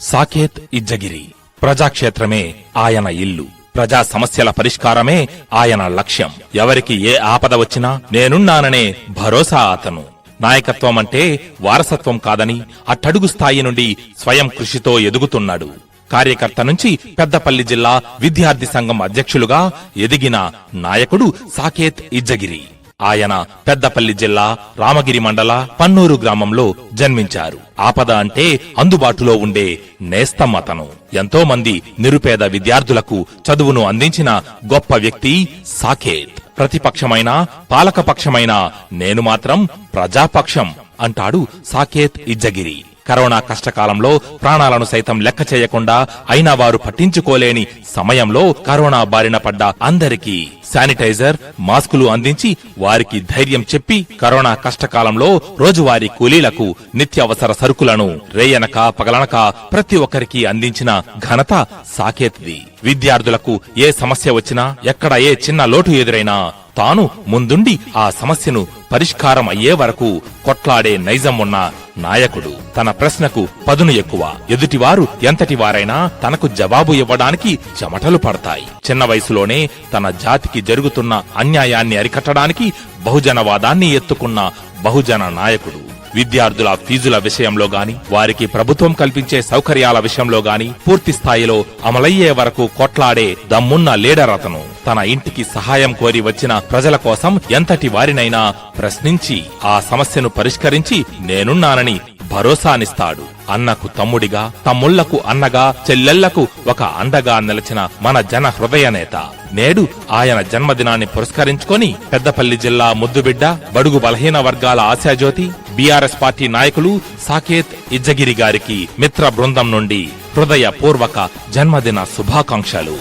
సాకేత్ ఇజ్జగిరి ప్రజాక్షేత్రమే ఆయన ఇల్లు. ప్రజా సమస్యల పరిష్కారమే ఆయన లక్ష్యం. ఎవరికి ఏ ఆపద వచ్చినా నేనున్నాననే భరోసా అతను. నాయకత్వం అంటే వారసత్వం కాదని అట్టడుగు స్థాయి నుండి స్వయం కృషితో ఎదుగుతున్నాడు. కార్యకర్త నుంచి పెద్దపల్లి జిల్లా విద్యార్థి సంఘం అధ్యక్షులుగా ఎదిగిన నాయకుడు సాకేత్ ఇజ్జగిరి. ఆయన పెద్దపల్లి జిల్లా రామగిరి మండల పన్నూరు గ్రామంలో జన్మించారు. ఆపద అంటే అందుబాటులో ఉండే నేస్తం అతను. ఎంతో మంది నిరుపేద విద్యార్థులకు చదువును అందించిన గొప్ప వ్యక్తి సాకేత్. ప్రతిపక్షమైన పాలకపక్షమైన నేను మాత్రం ప్రజాపక్షం అంటాడు సాకేత్ ఇజ్జగిరి. కరోనా కష్టకాలంలో ప్రాణాలను సైతం లెక్క చేయకుండా అయినా వారు పట్టించుకోలేని సమయంలో కరోనా బారిన పడ్డ అందరికీ శానిటైజర్, మాస్కులు అందించి వారికి ధైర్యం చెప్పి కరోనా కష్టకాలంలో రోజువారీ కూలీలకు నిత్యావసర సరుకులను రేయనక పగలనక ప్రతి ఒక్కరికి అందించిన ఘనత సాకేత్ది. విద్యార్థులకు ఏ సమస్య వచ్చినా ఎక్కడ ఏ చిన్న లోటు ఎదురైనా తాను ముందుండి ఆ సమస్యను పరిష్కారం అయ్యే వరకు కొట్లాడే నైజం ఉన్న నాయకుడు. తన ప్రశ్నకు పదును ఎక్కువ. ఎదుటివారు ఎంతటి వారైనా తనకు జవాబు ఇవ్వడానికి చెమటలు పడతాయి. చిన్న వయసులోనే తన జాతికి జరుగుతున్న అన్యాయాన్ని అరికట్టడానికి బహుజనవాదాన్ని ఎత్తుకున్న బహుజన నాయకుడు. విద్యార్థుల ఫీజుల విషయంలో గాని వారికి ప్రభుత్వం కల్పించే సౌకర్యాల విషయంలో గాని పూర్తి స్థాయిలో అమలయ్యే వరకు కొట్లాడే దమ్మున్న లీడర్ అతను. తన ఇంటికి సహాయం కోరి వచ్చిన ప్రజల కోసం ఎంతటి వారినైనా ప్రశ్నించి ఆ సమస్యను పరిష్కరించి నేనున్నానని భరోసానిస్తాడు. అన్నకు తమ్ముడిగా, తమ్ముళ్లకు అన్నగా, చెల్లెళ్లకు ఒక అండగా నిలిచిన మన జన హృదయ నేత. నేడు ఆయన జన్మదినాన్ని పురస్కరించుకొని పెద్దపల్లి జిల్లా ముద్దుబిడ్డ, బడుగు బలహీన వర్గాల ఆశాజ్యోతి, బీఆర్ఎస్ పార్టీ నాయకులు సాకేత్ ఇజ్జగిరి గారికి మిత్ర బృందం నుండి హృదయపూర్వక జన్మదిన శుభాకాంక్షలు.